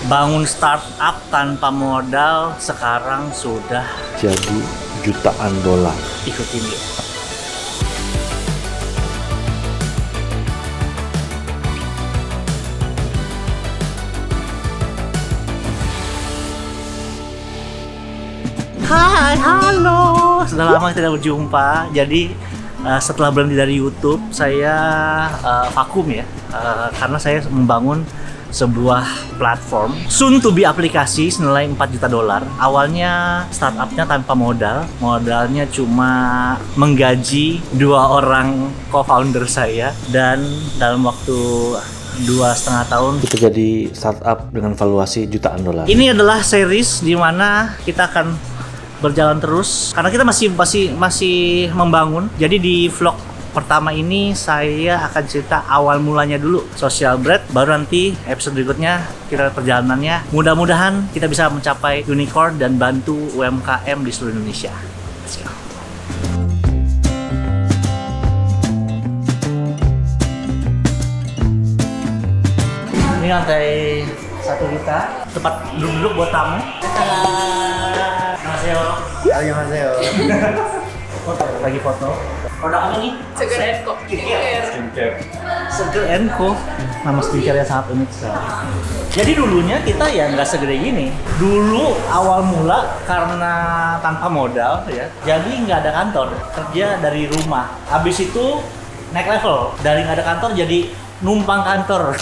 Bangun startup tanpa modal sekarang sudah jadi jutaan dolar. ikutin ya. Hai, halo. Sudah lama tidak berjumpa. Jadi setelah berhenti dari YouTube, saya vakum ya, karena saya membangun sebuah platform soon to be aplikasi senilai 4 juta dolar. Awalnya startupnya tanpa modal, modalnya cuma menggaji 2 orang co-founder saya, dan dalam waktu 2,5 tahun Kita jadi startup dengan valuasi jutaan dolar. ini adalah series di mana kita akan berjalan terus karena kita masih membangun. Jadi di vlog pertama ini saya akan cerita awal mulanya dulu Social Bread, baru nanti episode berikutnya kita perjalanannya. Mudah-mudahan kita bisa mencapai unicorn dan bantu UMKM di seluruh Indonesia. Let's go. Ini lantai 1 kita, tempat duduk buat tamu. Annyeonghaseyo. Annyeonghaseyo. Lagi foto. Produk apa nih? Seger Enko. Seger Enko. Nama skincare yang sangat unik sekali. Jadi dulunya kita ya nggak segede gini. Dulu awal mula karena tanpa modal ya, jadi nggak ada kantor, kerja dari rumah. Habis itu naik level, dari nggak ada kantor jadi numpang kantor.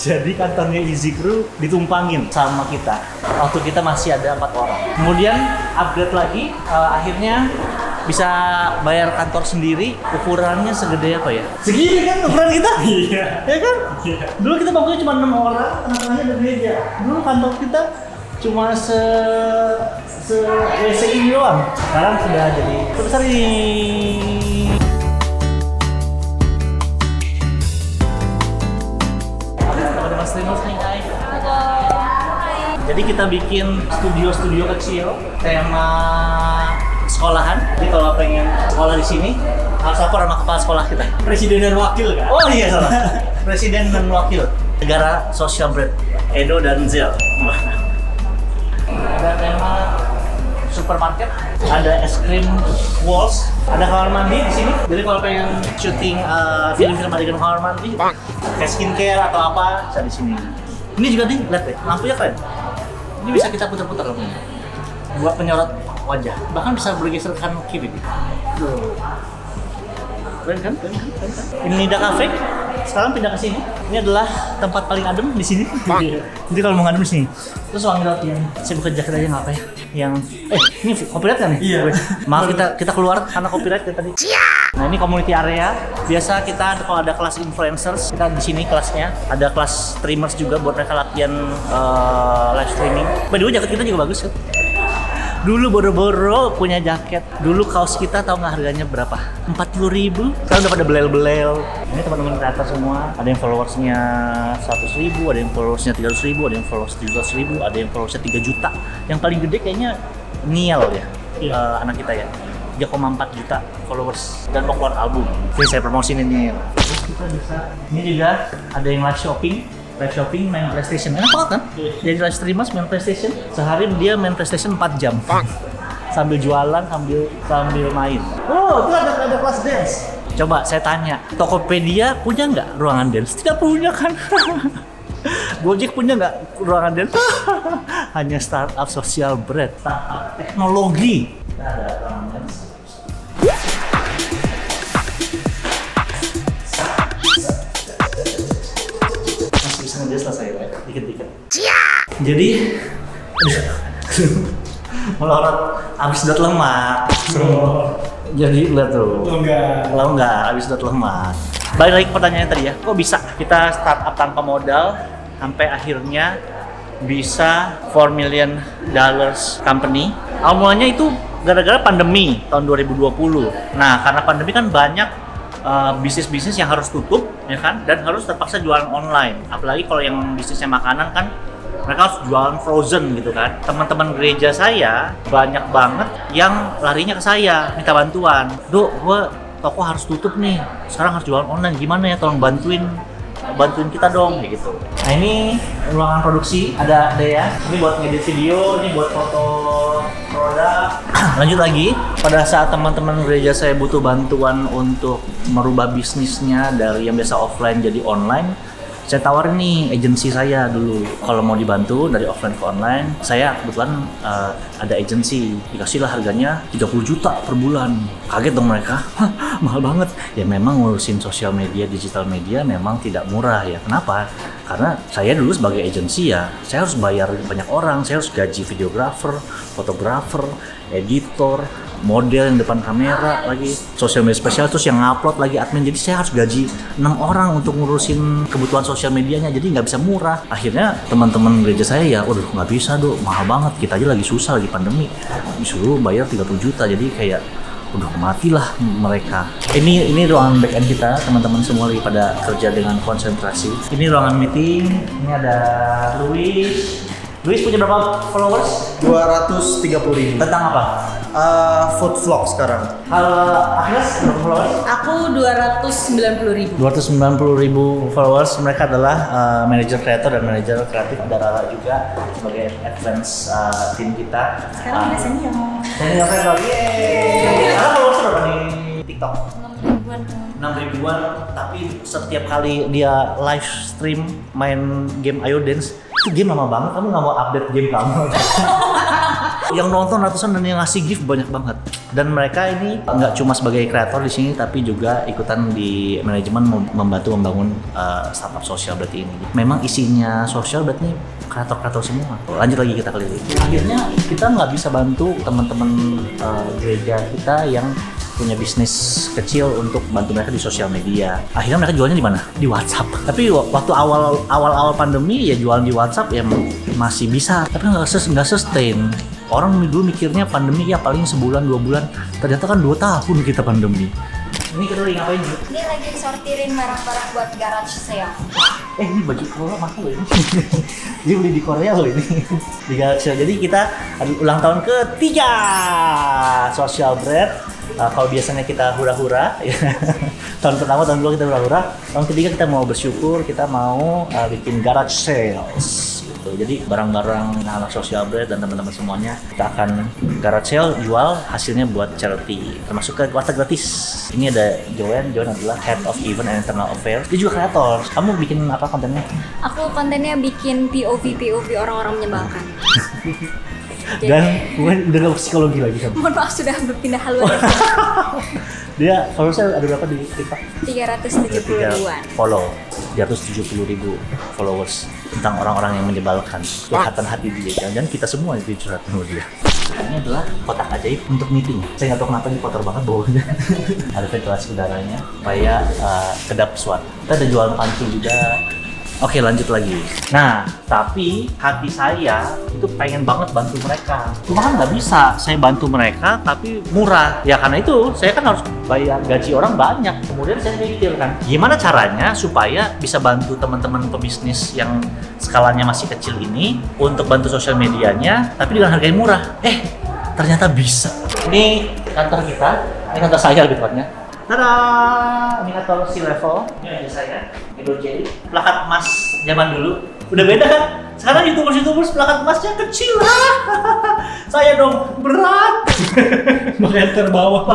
Jadi kantornya Easy Crew ditumpangin sama kita. Waktu kita masih ada 4 orang. Kemudian upgrade lagi, akhirnya bisa bayar kantor sendiri. Ukurannya segede apa ya? Segini kan ukuran kita? Iya. Ya kan? Iya. Dulu kita bangkunya cuma 6 orang, tengah-tengahnya ada meja. Dulu kantor kita cuma se WC ini doang. Sekarang sudah jadi sebesar ini. Jadi kita bikin studio kecil tema sekolahan. Jadi kalau pengen sekolah di sini harus lapor sama kepala sekolah kita. Presiden dan wakil kan? Oh iya salah. Presiden dan wakil negara Social Bread, Edo dan Zel. Ada tema supermarket, ada es krim walls, ada kamar mandi di sini. Jadi kalau pengen syuting film-film adegan kamar mandi, kayak skincare atau apa, bisa di sini. Ini juga nih, lihat deh, lampunya keren. Ini bisa kita putar-putar lampunya, buat penyorot wajah. Bahkan bisa bergeser ke kanan kiri. Keren kan? Ini Nida Cafe. Sekarang pindah ke sini. Ini adalah tempat paling adem di sini. Jadi kalau mau ngadem di sini. Terus wangi roti yang saya buka jaket aja nggak apa ya? Yang ini copyright kan nih? Iya. Maaf kita keluar karena copyright ya tadi. Nah ini community area. Biasa kita kalau ada kelas influencers, kita di sini kelasnya. Ada kelas streamers juga buat mereka latihan live streaming. By the way, jaket kita juga bagus kan? Dulu boro-boro punya jaket. Dulu kaos kita tahu nggak harganya berapa? 40.000. Sekarang udah pada belel-belel. Ini teman-teman kreator semua. Ada yang followersnya 100.000, ada yang followersnya 300.000, ada yang followers 700.000, ada yang followersnya 3 juta. Yang paling gede kayaknya Niel ya, anak kita ya. 3,4 juta followers dan mau keluar album. Jadi saya promosiin ini. Terus kita bisa. Ini juga ada yang live shopping main PlayStation. Enak banget kan? Jadi live streamers main PlayStation. Sehari dia main PlayStation 4 jam. Sambil jualan, sambil main. Oh, itu ada kelas dance. Coba saya tanya, Tokopedia punya nggak ruangan dance? Tidak punya kan? Gojek punya nggak ruangan dance? Hanya startup Social Bread, startup teknologi. Kita ada ruangan dance. Dia selesai ya, dikit-dikit. Jadi melorot habis sedot lemak. Jadi lihat tuh. Enggak, habis sedot lemak. Balik lagi ke pertanyaan tadi ya. Kok bisa kita startup tanpa modal sampai akhirnya bisa $4 million company? Awal mulanya itu gara-gara pandemi tahun 2020. Nah, karena pandemi kan banyak bisnis-bisnis yang harus tutup ya kan, dan harus terpaksa jualan online. Apalagi kalau yang bisnisnya makanan kan mereka harus jualan frozen gitu kan. Teman-teman gereja saya banyak banget yang larinya ke saya minta bantuan. Dok, gua toko harus tutup nih, sekarang harus jualan online, gimana ya, tolong bantuin bantuin kita dong kayak gitu. Nah ini ruangan produksi, ada Dea, ini buat ngedit video, ini buat foto produk. Lanjut lagi, pada saat teman-teman gereja saya butuh bantuan untuk merubah bisnisnya dari yang biasa offline jadi online, saya tawarin nih agensi saya dulu, kalau mau dibantu dari offline ke online. Saya kebetulan ada agensi, dikasih lah harganya 30 juta per bulan. Kaget dong mereka, mahal banget. Ya memang ngurusin sosial media, digital media memang tidak murah ya. Kenapa? Karena saya dulu sebagai agensi ya, saya harus bayar banyak orang, saya harus gaji videographer, fotografer, editor, model yang depan kamera lagi, sosial media spesial, terus yang ngupload lagi admin. Jadi saya harus gaji 6 orang untuk ngurusin kebutuhan sosial medianya, jadi nggak bisa murah. Akhirnya teman-teman gereja saya ya, waduh nggak bisa dong, mahal banget, kita aja lagi susah, lagi pandemi, disuruh bayar 30 juta, jadi kayak udah matilah mereka. Ini ruangan back end kita, teman-teman semua lagi pada kerja dengan konsentrasi. Ini ruangan meeting, ini ada Luis punya berapa followers? 230.000. Tentang apa? Food vlog sekarang. Kalau Agnes berapa followers? Aku 290.000. 290.000 followers. Mereka adalah manajer kreator dan manajer kreatif. Ada Rara juga sebagai advance tim kita. Sekarang udah senior. Senior kreator, yeay! Rara followers berapa di TikTok? 6.000-an. 6.000-an, tapi setiap kali dia live stream main game Ayo Dance, itu game lama banget, kamu nggak mau update game kamu. Yang nonton ratusan dan yang ngasih gift banyak banget. Dan mereka ini nggak cuma sebagai kreator di sini, tapi juga ikutan di manajemen membantu membangun startup sosial berarti ini. Memang isinya sosial berarti kreator-kreator semua. Lanjut lagi kita keliling. Akhirnya kita nggak bisa bantu teman-teman gereja kita yang punya bisnis kecil untuk bantu mereka di sosial media. Akhirnya mereka jualnya di mana? Di WhatsApp. Tapi waktu awal pandemi ya jualan di WhatsApp ya masih bisa, tapi nggak sustain. Orang dulu mikirnya pandemi ya paling sebulan 2 bulan, ternyata kan 2 tahun kita pandemi. Ini kita lagi ngapain, Ju? Ini lagi sortirin barang-barang buat garage sale. Ini baju Korea mahal loh ini. Dia beli di Korea loh ini. Di garage sale. Jadi kita ada ulang tahun ke-3 Social Bread. Kalau biasanya kita hura-hura, ya. Tahun pertama, tahun kedua kita hura-hura. Tahun ketiga kita mau bersyukur, kita mau bikin garage sales. Gitu. Jadi barang-barang anak Social Bread dan teman-teman semuanya kita akan garage sale, jual hasilnya buat charity, termasuk ke warteg gratis. Ini ada Joanne adalah Head of Event and Internal Affairs. Dia juga kreator. Kamu bikin apa kontennya? Aku kontennya bikin POV orang-orang menyebalkan. Dan udah gak psikologi lagi kan? Mohon maaf sudah berpindah haluan. Dia followersnya ada berapa di TikTok? 370.000-an. Follow 370.000 followers tentang orang-orang yang menyebalkan. Curhatan hati dia. Jangan-jangan kita semua yang curhat sama dia. Ini adalah kotak ajaib untuk meeting. Saya nggak tahu kenapa ini kotor banget baunya. Ada ventilasi udaranya supaya kedap suara. Kita ada jualan panci juga. Oke, lanjut lagi. Nah, tapi hati saya itu pengen banget bantu mereka. Cuma kan nggak bisa saya bantu mereka, tapi murah. Ya karena itu, saya kan harus bayar gaji orang banyak. Kemudian saya mikir kan, gimana caranya supaya bisa bantu teman-teman pebisnis yang skalanya masih kecil ini untuk bantu sosial medianya, tapi dengan harga yang murah. Ternyata bisa. Ini kantor kita, ini kantor saya lebih tepatnya. Tada! Ini kantor C-Level, ini aja saya. Jadi plakat emas zaman dulu udah beda kan? Sekarang YouTubers plakat emasnya kecil lah. Saya dong berat. Pakai terbawah,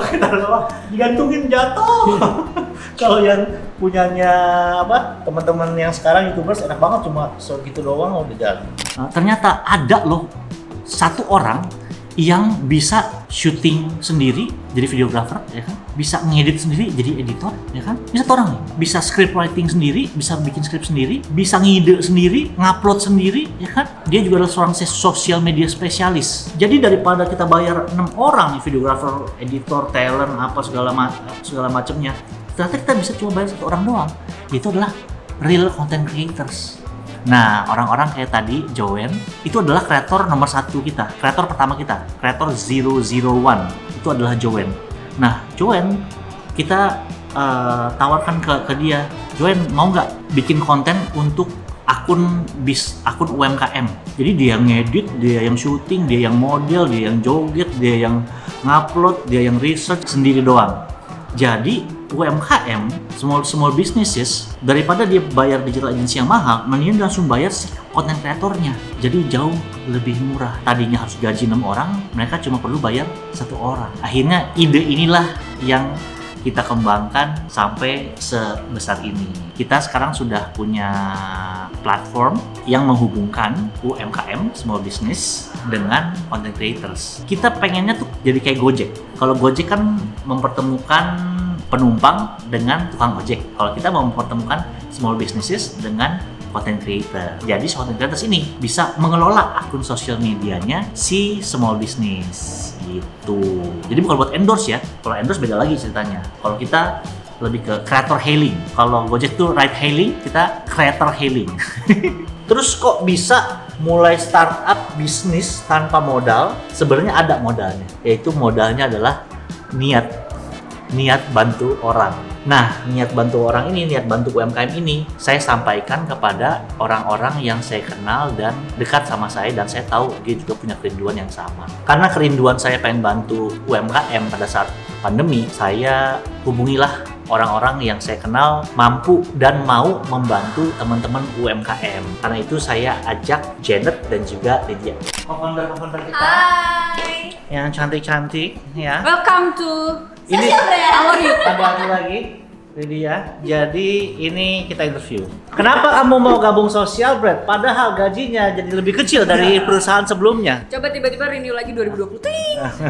digantungin jatuh. Kalau yang punyanya apa? Teman-teman yang sekarang YouTubers enak banget, cuma segitu doang udah jalan. Ternyata ada loh satu orang yang bisa syuting sendiri jadi videographer, ya kan? Bisa ngedit sendiri jadi editor, ya kan? Bisa orang nih, bisa script writing sendiri, bisa bikin script sendiri, bisa ngide sendiri, ngupload sendiri, ya kan? Dia juga adalah seorang social media spesialis. Jadi daripada kita bayar 6 orang nih, videographer, editor, talent, apa segala macamnya, ternyata kita bisa cuma bayar 1 orang doang. Itu adalah real content creators. Nah, orang-orang kayak tadi, Joanne, itu adalah kreator nomor 1 kita, kreator pertama kita, kreator 001, itu adalah Joanne. Nah, Joanne, kita tawarkan ke dia, Joanne mau nggak bikin konten untuk akun UMKM. Jadi dia yang ngedit, dia yang syuting, dia yang model, dia yang joget, dia yang ngupload, dia yang research sendiri doang. Jadi UMKM, small businesses, daripada dia bayar digital agency yang mahal, mendingan langsung bayar si content kreatornya. Jadi jauh lebih murah. Tadinya harus gaji 6 orang, mereka cuma perlu bayar 1 orang. Akhirnya ide inilah yang kita kembangkan sampai sebesar ini. Kita sekarang sudah punya platform yang menghubungkan UMKM, small business, dengan content creators. Kita pengennya tuh jadi kayak Gojek. Kalau Gojek kan mempertemukan penumpang dengan tukang ojek. Kalau kita mau mempertemukan small businesses dengan content creator. Jadi content creators ini bisa mengelola akun sosial medianya si small business gitu. Jadi bukan buat endorse ya. Kalau endorse beda lagi ceritanya. Kalau kita lebih ke creator hailing. Kalau Gojek tuh ride hailing, kita creator hailing. Terus kok bisa mulai startup bisnis tanpa modal? Sebenarnya ada modalnya. Yaitu modalnya adalah niat bantu orang. Nah, niat bantu orang ini, niat bantu UMKM ini, saya sampaikan kepada orang-orang yang saya kenal dan dekat sama saya, dan saya tahu dia juga punya kerinduan yang sama. Karena kerinduan saya pengen bantu UMKM pada saat pandemi, saya hubungilah orang-orang yang saya kenal mampu dan mau membantu teman-teman UMKM. Karena itu saya ajak Janet dan juga Lydia. Co-founder kita. Hai. Yang cantik-cantik ya. Welcome to Ini How are you? ada aku lagi, Lydia. Jadi ini kita interview. Kenapa kamu mau gabung Social Bread? Padahal gajinya jadi lebih kecil dari perusahaan sebelumnya. Coba tiba-tiba renew lagi 2020.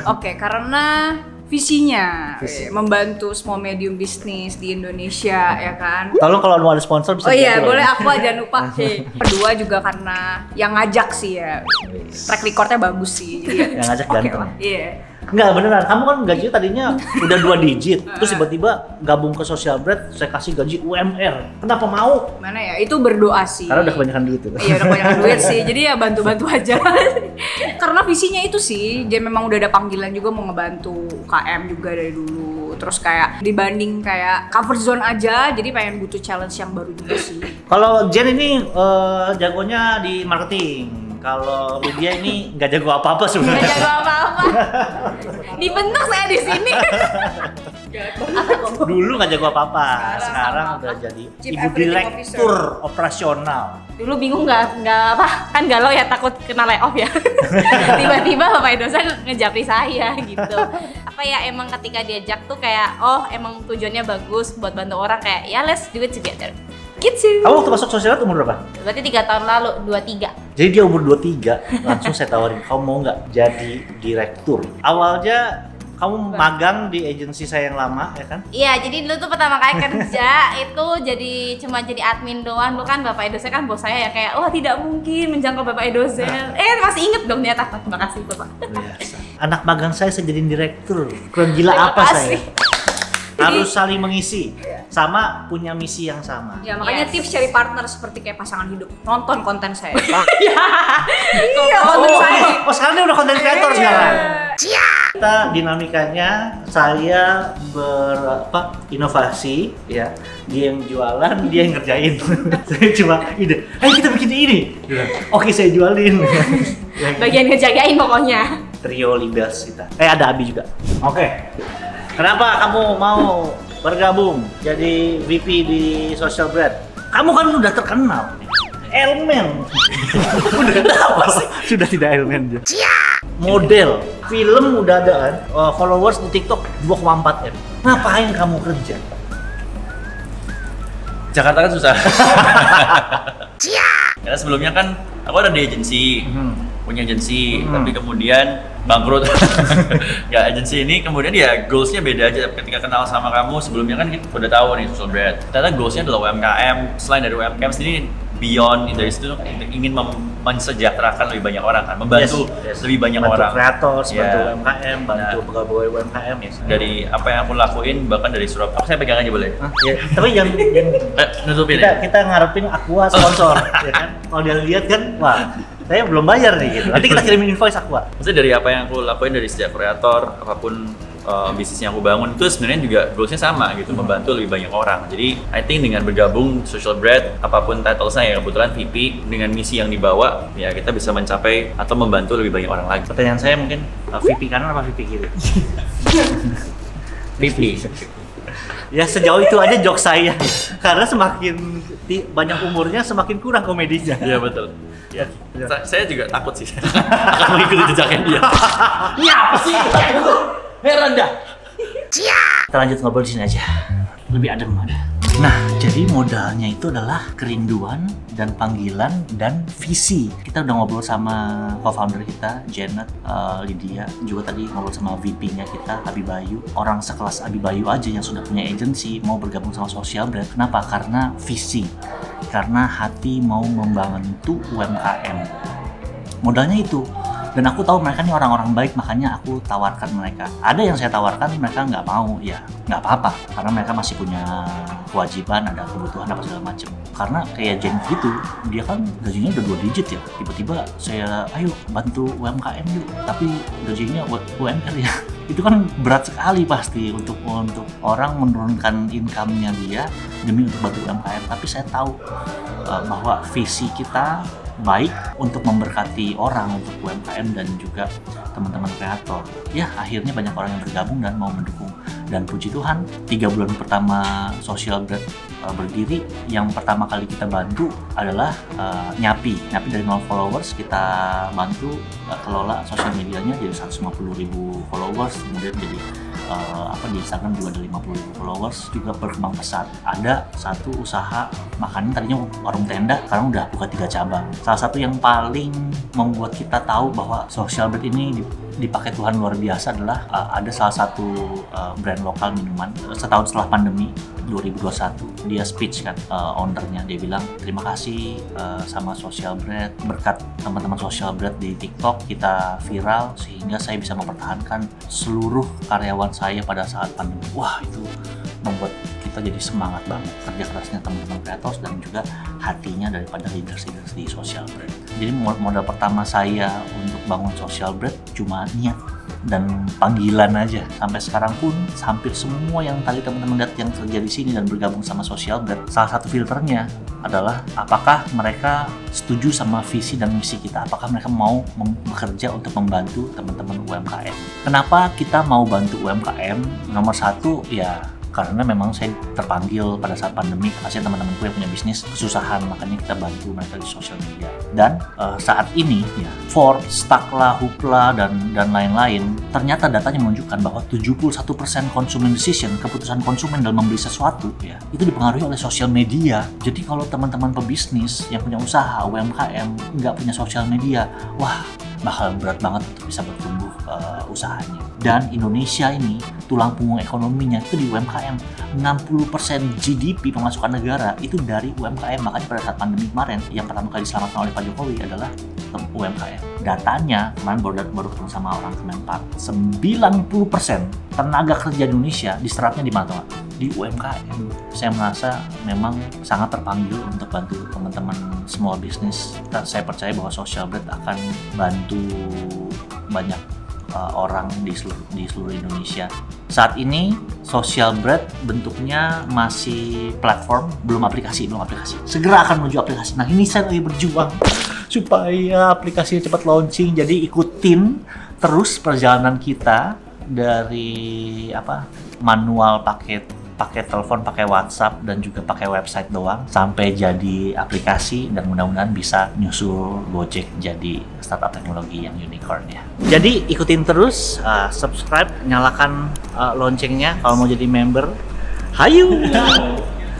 Oke, karena visinya membantu small medium bisnis di Indonesia ya kan. Tolong kalau mau ada sponsor bisa. Oh iya, diatur boleh ya. aku aja lupa. Kedua juga karena yang ngajak sih ya. Track recordnya bagus sih. Jadi Yang ngajak oke ganteng. lah. Iya. Enggak beneran, kamu kan gajinya tadinya udah 2 digit, terus tiba-tiba gabung ke Social Bread, saya kasih gaji UMR. Kenapa mau? Mana ya? Itu berdoa sih. Karena udah kebanyakan duit itu. Iya, udah kebanyakan duit sih. Jadi ya bantu-bantu aja. Karena visinya itu sih, dia memang udah ada panggilan juga mau ngebantu UKM juga dari dulu. Terus kayak dibanding kayak comfort zone aja, jadi pengen butuh challenge yang baru juga sih. Kalau Jen ini jagonya di marketing. Kalau Lydia ini nggak jago apa-apa Nggak sebenarnya. jago apa-apa. Dibentuk saya di sini. Dulu nggak jago apa-apa, sekarang udah jadi Chief ibu Everything direktur operasional. Dulu bingung nggak apa, kan galau ya takut kena layoff ya. Tiba-tiba Bapak dosen ngejapri saya gitu. Apa ya, emang ketika diajak tuh kayak oh emang tujuannya bagus buat bantu orang, kayak ya let's do it together gitu. Kamu waktu masuk sosial umur berapa? Berarti 3 tahun lalu, 23. Jadi dia umur 23, langsung saya tawarin, kamu mau nggak jadi direktur? Awalnya kamu magang di agensi saya yang lama, ya kan? Iya, jadi dulu tuh pertama kali kerja itu cuma jadi admin doang. Dulu kan Bapak Edosen kan bos saya ya, kayak wah tidak mungkin menjangkau Bapak Edosen. Masih inget dong ternyata. Terima kasih Bapak. Biasa. Anak magang saya jadiin direktur. Kurang gila Terima apa kasih. saya? Harus saling mengisi, sama punya misi yang sama. Ya makanya Yes. tips cari partner seperti kayak pasangan hidup. Nonton konten saya. Iya. Konten saya. Oh sekarang dia udah content creator sekarang. Kita dinamikanya saya inovasi ya, dia yang jualan, dia yang ngerjain. Saya cuma ide, ayo kita bikin ini. Dia bilang, oke saya jualin. Ya, Bagian ngejagain pokoknya. trio Libels kita. Ada Abi juga. Oke. Kenapa kamu mau bergabung jadi VP di Social Bread? Kamu kan udah terkenal. Elmen. Udah apa sih? Sudah tidak Elmen. Model, film udah ada kan? Followers di TikTok 2,4 M. Ngapain kamu kerja? Jakarta kan susah. Karena sebelumnya kan aku ada di agensi, punya agensi, tapi kemudian bangkrut. Ya agensi ini kemudian ya goalsnya beda aja. Ketika kenal sama kamu sebelumnya kan kita udah tahu nih Social Bread. Ternyata goalsnya adalah UMKM. Selain dari UMKM sendiri, beyond dari situ ingin mensejahterakan lebih banyak orang kan, membantu lebih banyak bantu orang. kreator, bantu Ya. UMKM, bantu pegawai UMKM ya. Dari apa yang aku lakuin bahkan dari Surabaya. Saya pegang aja boleh. Ya, tapi yang Nutupin ya. kita ngarepin Aqua sponsor, ya kan? Kalau dia lihat kan, wah, saya belum bayar nih gitu. Nanti kita kirimin invoice Aqua. Maksudnya dari apa yang aku lakuin dari sejak kreator, apapun bisnis yang aku bangun itu sebenarnya juga goalsnya sama gitu, membantu lebih banyak orang. Jadi I think dengan bergabung Social Bread, apapun title saya, kebetulan VP, dengan misi yang dibawa, ya kita bisa mencapai atau membantu lebih banyak orang lagi. Pertanyaan saya mungkin VP kanan apa VP kiri? VP. Ya sejauh itu aja jok saya. Karena semakin banyak umurnya semakin kurang komedinya. Iya betul. Ya, saya juga takut sih akan mengikuti jejaknya dia. Ini apa sih? Heran dah. Kita lanjut ngobrol di sini aja. Lebih adem ada. Nah, jadi modalnya itu adalah kerinduan dan panggilan dan visi. Kita udah ngobrol sama co-founder kita, Janet, Lydia, juga tadi ngobrol sama VP-nya kita, Abi Bayu. Orang sekelas Abi Bayu aja yang sudah punya agency mau bergabung sama Social Bread. Kenapa? Karena visi. Karena hati mau membantu UMKM. Modalnya itu. Dan aku tahu mereka ini orang-orang baik, makanya aku tawarkan mereka. Ada yang saya tawarkan, mereka nggak mau, ya nggak apa-apa. Karena mereka masih punya kewajiban, ada kebutuhan, apa segala macem. Karena kayak Jen gitu, dia kan gajinya udah 2 digit ya. Tiba-tiba saya, ayo bantu UMKM yuk. Tapi gajinya UMR ya. Itu kan berat sekali pasti untuk orang menurunkan income-nya dia demi untuk bantu UMKM. Tapi saya tahu bahwa visi kita baik untuk memberkati orang, untuk UMKM dan juga teman-teman kreator. Ya, akhirnya banyak orang yang bergabung dan mau mendukung. Dan puji Tuhan, 3 bulan pertama Social Bread berdiri, yang pertama kali kita bantu adalah Nyapi dari 0 followers. Kita bantu kelola sosial medianya jadi 150.000 followers, kemudian jadi di Instagram juga ada 50.000 followers, juga berkembang pesat. Ada satu usaha makanan, tadinya warung tenda, sekarang udah buka 3 cabang. Salah satu yang paling membuat kita tahu bahwa Social Bread ini dipakai Tuhan luar biasa adalah ada salah satu brand lokal minuman setahun setelah pandemi 2021, dia speech kan, ownernya dia bilang terima kasih sama Social Bread, berkat teman-teman Social Bread di TikTok kita viral sehingga saya bisa mempertahankan seluruh karyawan saya pada saat pandemi. Wah, itu membuat kita jadi semangat banget kerja kerasnya teman-teman kreators dan juga hatinya daripada leaders di Social Bread. Jadi modal pertama saya untuk bangun Social Bread cuma niat dan panggilan aja. Sampai sekarang pun hampir semua yang tadi teman-teman lihat yang kerja di sini dan bergabung sama Social Bread, salah satu filternya adalah apakah mereka setuju sama visi dan misi kita, apakah mereka mau bekerja untuk membantu teman-teman UMKM. Kenapa kita mau bantu UMKM? Nomor satu ya karena memang saya terpanggil pada saat pandemi, kasihan teman-temanku yang punya bisnis kesusahan, makanya kita bantu mereka di sosial media. Dan saat ini ya Forbes, Takla, Hoopla dan lain-lain, ternyata datanya menunjukkan bahwa 71% consumer decision, keputusan konsumen dalam membeli sesuatu ya, itu dipengaruhi oleh sosial media. Jadi kalau teman-teman pebisnis yang punya usaha UMKM nggak punya sosial media, wah bakal berat banget untuk bisa bertumbuh usahanya. Dan Indonesia ini tulang punggung ekonominya itu di UMKM. 60% GDP pemasukan negara itu dari UMKM. Makanya pada saat pandemi kemarin yang pertama kali diselamatkan oleh Pak Jokowi adalah UMKM. Datanya kemarin baru ketemu sama orang Kemenpar, 90% tenaga kerja Indonesia diserapnya di mana? Di UMKM. Saya merasa memang sangat terpanggil untuk bantu teman-teman small business. Saya percaya bahwa Social Bread akan bantu banyak orang di seluruh Indonesia. Saat ini Social Bread bentuknya masih platform, belum aplikasi. Segera akan menuju aplikasi. Nah, ini saya lagi berjuang supaya aplikasi cepat launching. Jadi ikutin terus perjalanan kita dari manual pakai telepon, pakai WhatsApp dan juga pakai website doang sampai jadi aplikasi dan mudah-mudahan bisa nyusul Gojek jadi startup teknologi yang unicorn ya. Jadi ikutin terus, subscribe, nyalakan loncengnya kalau mau jadi member. Hayu!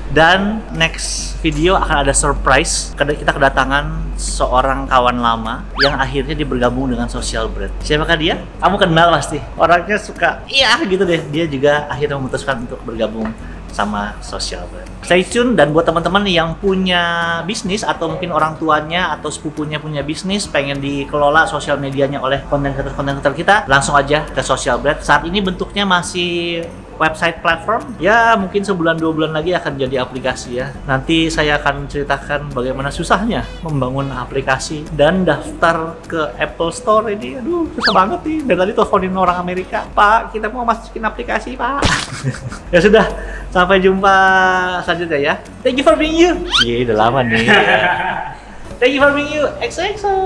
Dan next video akan ada surprise. Kita kedatangan seorang kawan lama yang akhirnya dia bergabung dengan Social Bread. Siapakah dia? Kamu kenal pasti. Orangnya suka, iya gitu deh. Dia juga akhirnya memutuskan untuk bergabung sama Social Bread. Stay tune, dan buat teman-teman yang punya bisnis atau mungkin orang tuanya atau sepupunya punya bisnis pengen dikelola sosial medianya oleh konten kreator kita, langsung aja ke Social Bread. Saat ini bentuknya masih website platform, ya mungkin sebulan 2 bulan lagi akan jadi aplikasi ya. Nanti saya akan ceritakan bagaimana susahnya membangun aplikasi dan daftar ke Apple Store ini. Aduh, susah banget nih. Dan tadi teleponin orang Amerika, Pak, kita mau masukin aplikasi, Pak. Ya sudah, sampai jumpa selanjutnya ya. Thank you for being you. Iya, udah lama nih. Thank you for being you. XOXO.